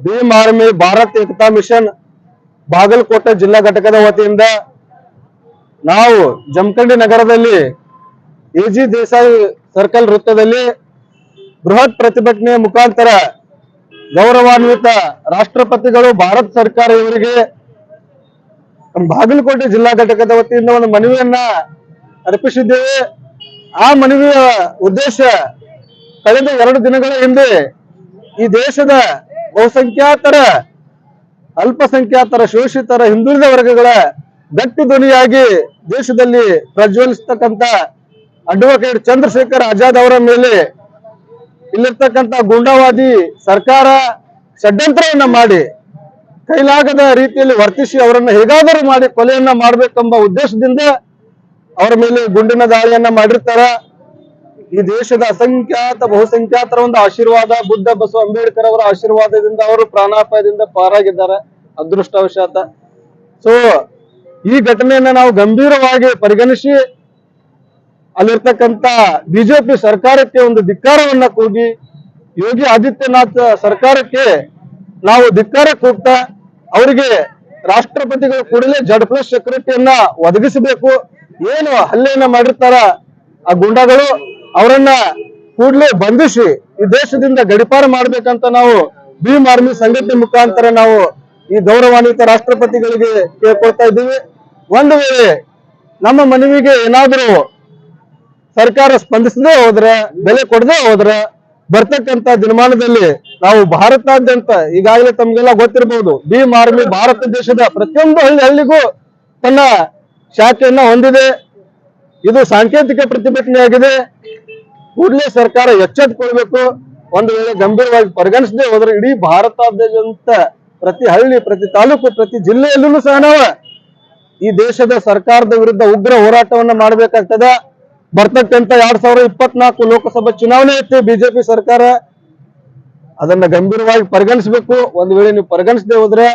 Bhim army Bharat ಏಕತಾ mission Bagalkot ಜಿಲ್ಲಾ ಘಟಕದ ವತಿಯಿಂದ ನಾವು ಜಮಖಂಡಿ ನಗರದಲ್ಲಿ ಎಜಿ ದೇಸಾಯಿ ಸರ್ಕಲ್ ವೃತ್ತದಲ್ಲಿ ಬೃಹತ್ ಪ್ರತಿಭಟನೆ ಮುಖಾಂತರ ಗೌರವಾನ್ವಿತ ರಾಷ್ಟ್ರಪತಿಗಳು ಭಾರತ ಸರ್ಕಾರ ಇವರಿಗೆ ಬಾಗಲಕೋಟೆ ಜಿಲ್ಲಾ ಘಟಕದ ವತಿಯಿಂದ ಒಂದು ಮನವಿಯನ್ನ ಅರ್ಪಿಸಿದ್ದೇವೆ. ಆ ಮನವಿಯ ಉದ್ದೇಶ ಕಳೆದ 2 ದಿನಗಳ ಹಿಂದೆ ಈ ದೇಶದ ಬಹುಸಂಖ್ಯಾತರ ಅಲ್ಪಸಂಖ್ಯಾತರ ಶೋಷಿತರ ಹಿಂದುಳಿದ ವರ್ಗಗಳ ಗಟ್ಟಿ ಧ್ವನಿಯಾಗಿ ದೇಶದಲ್ಲಿ ಪ್ರಜ್ವಲಿಸತಕ್ಕಂತ ಅಡ್ವೊಕೇಟ್ ಚಂದ್ರಶೇಖರ್ ಆಜಾದ್ ಅವರ ಮೇಲೆ ಇಲ್ಲಿರ್ತಕ್ಕಂಥ ಗೂಂಡಾವಾದಿ ಸರ್ಕಾರ ಷಡ್ಯಂತ್ರವನ್ನ ಮಾಡಿ ಕೈಲಾಗದ ರೀತಿಯಲ್ಲಿ ವರ್ತಿಸಿ ಅವರನ್ನು ಹೇಗಾದರೂ ಮಾಡಿ ಕೊಲೆಯನ್ನ ಮಾಡಬೇಕೆಂಬ ಉದ್ದೇಶದಿಂದ ಅವರ ಮೇಲೆ ಗುಂಡಿನ ದಾಳಿಯನ್ನ ಮಾಡಿರ್ತಾರ. ಈ ದೇಶದ ಅಸಂಖ್ಯಾತ ಬಹುಸಂಖ್ಯಾತರ ಒಂದು ಆಶೀರ್ವಾದ, ಬುದ್ಧ ಬಸವ ಅಂಬೇಡ್ಕರ್ ಅವರ ಆಶೀರ್ವಾದದಿಂದ ಅವರು ಪ್ರಾಣಾಪಾಯದಿಂದ ಪಾರಾಗಿದ್ದಾರೆ ಅದೃಷ್ಟವಶಾತ್. ಸೊ ಈ ಘಟನೆಯನ್ನ ನಾವು ಗಂಭೀರವಾಗಿ ಪರಿಗಣಿಸಿ ಅಲ್ಲಿರ್ತಕ್ಕಂಥ ಬಿಜೆಪಿ ಸರ್ಕಾರಕ್ಕೆ ಒಂದು ಧಿಕ್ಕಾರವನ್ನ ಕೂಗಿ ಯೋಗಿ ಆದಿತ್ಯನಾಥ್ ಸರ್ಕಾರಕ್ಕೆ ನಾವು ಧಿಕ್ಕಾರ ಕೂಗ್ತಾ ಅವರಿಗೆ ರಾಷ್ಟ್ರಪತಿಗಳು ಕೂಡಲೇ Z+ ಸೆಕ್ಯೂರಿಟಿಯನ್ನ ಒದಗಿಸಬೇಕು. ಏನು ಹಲ್ಲೆಯನ್ನ ಮಾಡಿರ್ತಾರ ಆ ಗುಂಡಾಗಳು ಅವರನ್ನ ಕೂಡಲೇ ಬಂಧಿಸಿ ಈ ದೇಶದಿಂದ ಗಡಿಪಾರು ಮಾಡ್ಬೇಕಂತ ನಾವು ಭೀಮ್ ಆರ್ಮಿ ಸಂಘಟನೆ ಮುಖಾಂತರ ನಾವು ಈ ಗೌರವಾನ್ವಿತ ರಾಷ್ಟ್ರಪತಿಗಳಿಗೆ ಕೇಳ್ಕೊಳ್ತಾ ಇದ್ದೀವಿ. ಒಂದು ವೇಳೆ ನಮ್ಮ ಮನವಿಗೆ ಏನಾದರೂ ಸರ್ಕಾರ ಸ್ಪಂದಿಸದೇ ಹೋದ್ರೆ, ಬೆಲೆ ಕೊಡದೆ ಹೋದ್ರೆ ಬರ್ತಕ್ಕಂತ ದಿನಮಾನದಲ್ಲಿ ನಾವು ಭಾರತಾದ್ಯಂತ ಈಗಾಗಲೇ ತಮ್ಗೆಲ್ಲ ಗೊತ್ತಿರಬಹುದು, ಭೀಮ್ ಆರ್ಮಿ ಭಾರತ ದೇಶದ ಪ್ರತಿಯೊಂದು ಹಳ್ಳಿಗೂ ತನ್ನ ಶಾಖೆಯನ್ನ ಹೊಂದಿದೆ. ಇದು ಸಾಂಕೇತಿಕ ಪ್ರತಿಭಟನೆಯಾಗಿದೆ. ಕೂಡಲೇ ಸರ್ಕಾರ ಎಚ್ಚೆತ್ತುಕೊಳ್ಬೇಕು. ಒಂದು ವೇಳೆ ಗಂಭೀರವಾಗಿ ಪರಿಗಣಿಸದೆ ಹೋದ್ರೆ ಇಡೀ ಭಾರತಾದ್ಯಂತ ಪ್ರತಿ ಹಳ್ಳಿ, ಪ್ರತಿ ತಾಲೂಕು, ಪ್ರತಿ ಜಿಲ್ಲೆಯಲ್ಲೂ ಸಹ ನಾವು ಈ ದೇಶದ ಸರ್ಕಾರದ ವಿರುದ್ಧ ಉಗ್ರ ಹೋರಾಟವನ್ನ ಮಾಡಬೇಕಾಗ್ತದೆ. ಬರ್ತಕ್ಕಂತ 2024 ಲೋಕಸಭಾ ಚುನಾವಣೆ ಐತೆ. ಬಿಜೆಪಿ ಸರ್ಕಾರ ಅದನ್ನ ಗಂಭೀರವಾಗಿ ಪರಿಗಣಿಸಬೇಕು. ಒಂದು ವೇಳೆ ನೀವು ಪರಿಗಣಿಸದೆ ಹೋದ್ರೆ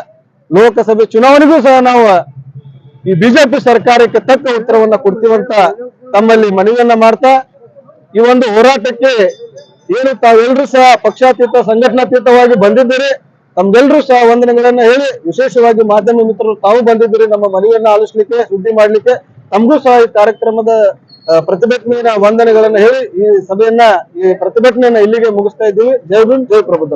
ಲೋಕಸಭೆ ಚುನಾವಣೆಗೂ ಸಹ ನಾವು ಈ ಬಿಜೆಪಿ ಸರ್ಕಾರಕ್ಕೆ ತಕ್ಕ ಉತ್ತರವನ್ನ ಕೊಡ್ತೀವಂತ ತಮ್ಮಲ್ಲಿ ಮನವಿಯನ್ನ ಮಾಡ್ತಾ, ಈ ಒಂದು ಹೋರಾಟಕ್ಕೆ ಏನು ತಾವೆಲ್ಲರೂ ಸಹ ಪಕ್ಷಾತೀತ ಸಂಘಟನಾತೀತವಾಗಿ ಬಂದಿದ್ದೀರಿ, ತಮ್ಗೆಲ್ಲರೂ ಸಹ ವಂದನೆಗಳನ್ನ ಹೇಳಿ, ವಿಶೇಷವಾಗಿ ಮಾಧ್ಯಮ ಮಿತ್ರರು ತಾವು ಬಂದಿದ್ದೀರಿ ನಮ್ಮ ಮನವಿಯನ್ನ ಆಲಿಸ್ಲಿಕ್ಕೆ, ಸುದ್ದಿ ಮಾಡ್ಲಿಕ್ಕೆ. ತಮಗೂ ಸಹ ಈ ಕಾರ್ಯಕ್ರಮದ ಪ್ರತಿಭಟನೆಯ ವಂದನೆಗಳನ್ನ ಹೇಳಿ ಈ ಪ್ರತಿಭಟನೆಯನ್ನ ಇಲ್ಲಿಗೆ ಮುಗಿಸ್ತಾ ಇದ್ದೀವಿ. ಜೈ ಭೀಮ್, ಜೈ ಪ್ರಬುದ್ಧ.